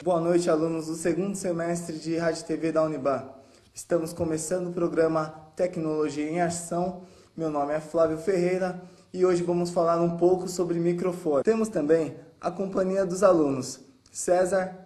Boa noite, alunos do segundo semestre de Rádio e TV da Unibam. Estamos começando o programa Tecnologia em Ação. Meu nome é Flávio Ferreira e hoje vamos falar um pouco sobre microfone. Temos também a companhia dos alunos César,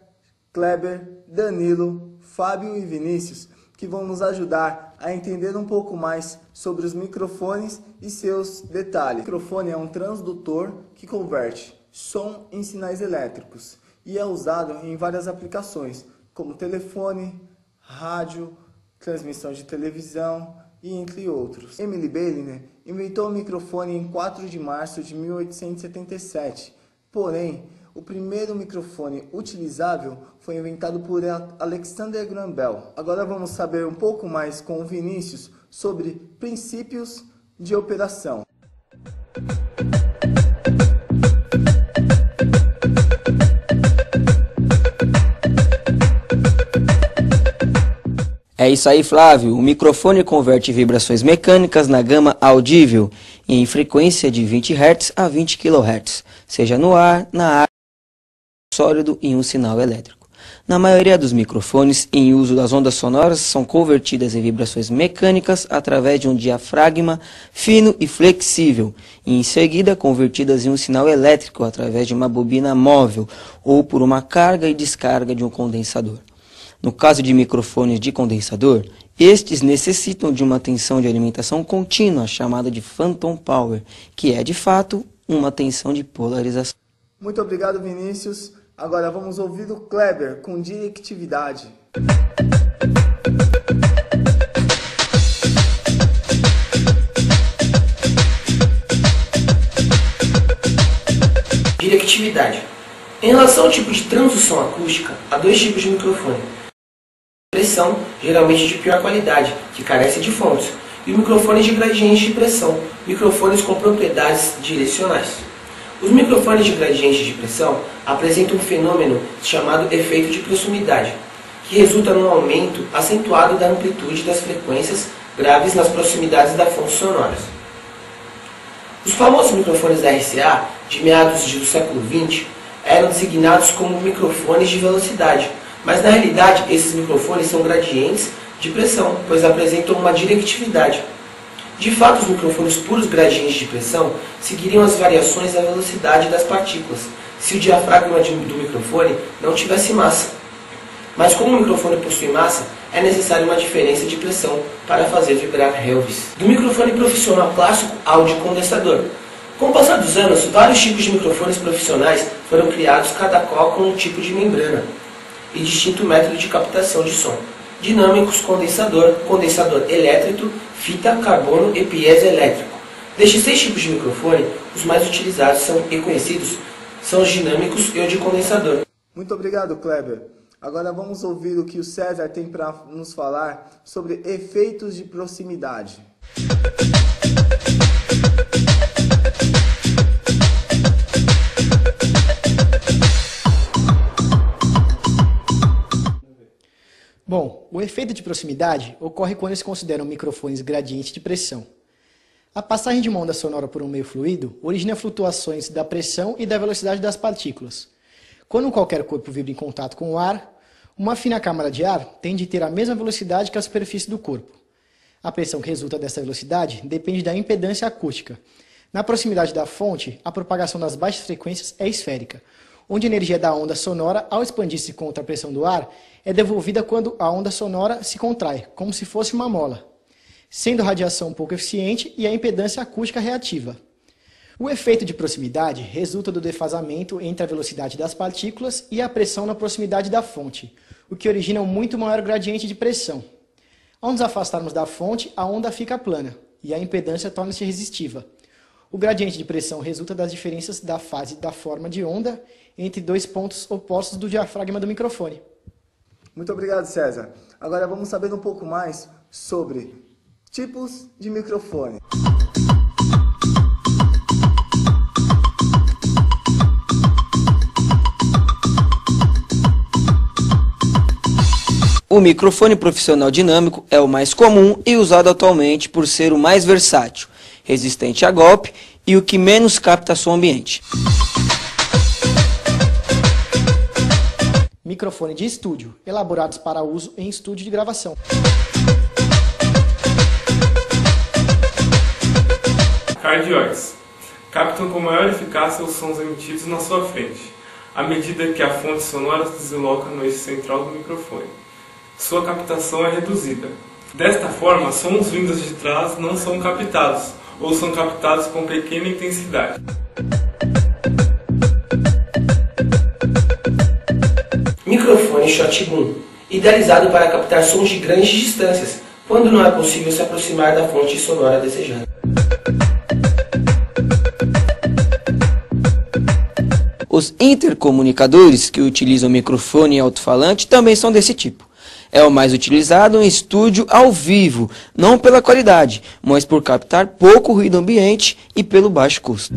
Kleber, Danilo, Fábio e Vinícius, que vão nos ajudar a entender um pouco mais sobre os microfones e seus detalhes. O microfone é um transdutor que converte som em sinais elétricos e é usado em várias aplicações, como telefone, rádio, transmissão de televisão e entre outros. Emily Bailey inventou o microfone em 4 de março de 1877, porém, o primeiro microfone utilizável foi inventado por Alexander Graham Bell. Agora vamos saber um pouco mais com o Vinícius sobre princípios de operação. É isso aí, Flávio. O microfone converte vibrações mecânicas na gama audível em frequência de 20 Hz a 20 kHz, seja no ar, na área, sólido e um sinal elétrico. Na maioria dos microfones em uso, as ondas sonoras são convertidas em vibrações mecânicas através de um diafragma fino e flexível e em seguida convertidas em um sinal elétrico através de uma bobina móvel ou por uma carga e descarga de um condensador. No caso de microfones de condensador, estes necessitam de uma tensão de alimentação contínua, chamada de phantom power, que é de fato uma tensão de polarização. Muito obrigado, Vinícius. Agora vamos ouvir o Kleber com diretividade. Directividade. Em relação ao tipo de transdução acústica, há dois tipos de microfone. Pressão, geralmente de pior qualidade, que carece de fontes, e microfones de gradiente de pressão, microfones com propriedades direcionais. Os microfones de gradiente de pressão apresentam um fenômeno chamado efeito de proximidade, que resulta num aumento acentuado da amplitude das frequências graves nas proximidades das fontes sonoras. Os famosos microfones da RCA, de meados do século XX, eram designados como microfones de velocidade, mas na realidade esses microfones são gradientes de pressão, pois apresentam uma diretividade. De fato, os microfones puros gradientes de pressão seguiriam as variações da velocidade das partículas, se o diafragma do microfone não tivesse massa. Mas como o microfone possui massa, é necessária uma diferença de pressão para fazer vibrar relves. Do microfone profissional clássico ao de condensador. Com o passar dos anos, vários tipos de microfones profissionais foram criados, cada qual com um tipo de membrana e distinto método de captação de som. Dinâmicos, condensador, condensador elétrico, fita, carbono e piezoelétrico. Destes 6 tipos de microfone, os mais utilizados e conhecidos são os dinâmicos e o de condensador. Muito obrigado, Kleber. Agora vamos ouvir o que o César tem para nos falar sobre efeitos de proximidade. Bom, o efeito de proximidade ocorre quando se consideram microfones gradientes de pressão. A passagem de uma onda sonora por um meio fluido origina flutuações da pressão e da velocidade das partículas. Quando qualquer corpo vibra em contato com o ar, uma fina câmara de ar tende a ter a mesma velocidade que a superfície do corpo. A pressão que resulta dessa velocidade depende da impedância acústica. Na proximidade da fonte, a propagação das baixas frequências é esférica, onde a energia da onda sonora, ao expandir-se contra a pressão do ar, é devolvida quando a onda sonora se contrai, como se fosse uma mola, sendo a radiação pouco eficiente e a impedância acústica reativa. O efeito de proximidade resulta do defasamento entre a velocidade das partículas e a pressão na proximidade da fonte, o que origina um muito maior gradiente de pressão. Ao nos afastarmos da fonte, a onda fica plana e a impedância torna-se resistiva. O gradiente de pressão resulta das diferenças da fase da forma de onda entre dois pontos opostos do diafragma do microfone. Muito obrigado, César. Agora vamos saber um pouco mais sobre tipos de microfone. O microfone profissional dinâmico é o mais comum e usado atualmente por ser o mais versátil, resistente a golpe e o que menos capta som ambiente. Microfone de estúdio, elaborados para uso em estúdio de gravação. Cardioides. Captam com maior eficácia os sons emitidos na sua frente, à medida que a fonte sonora se desloca no eixo central do microfone. Sua captação é reduzida. Desta forma, sons vindos de trás não são captados, ou são captados com pequena intensidade. Microfone shotgun, idealizado para captar sons de grandes distâncias, quando não é possível se aproximar da fonte sonora desejada. Os intercomunicadores que utilizam microfone e alto-falante também são desse tipo. É o mais utilizado em estúdio ao vivo, não pela qualidade, mas por captar pouco ruído ambiente e pelo baixo custo.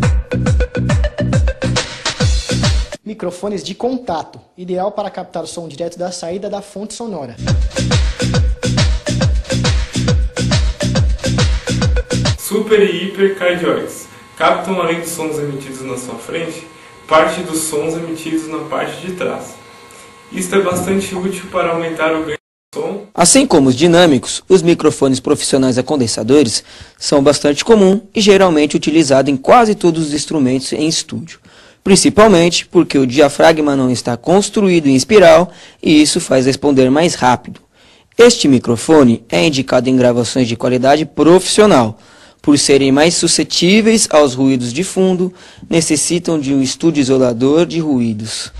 Microfones de contato, ideal para captar o som direto da saída da fonte sonora. Super e hipercardioides. Captam, além dos sons emitidos na sua frente, parte dos sons emitidos na parte de trás. Isto é bastante útil para aumentar o ganho de som. Assim como os dinâmicos, os microfones profissionais a condensadores são bastante comum e geralmente utilizado em quase todos os instrumentos em estúdio, principalmente porque o diafragma não está construído em espiral e isso faz responder mais rápido. Este microfone é indicado em gravações de qualidade profissional, por serem mais suscetíveis aos ruídos de fundo, necessitam de um estúdio isolador de ruídos.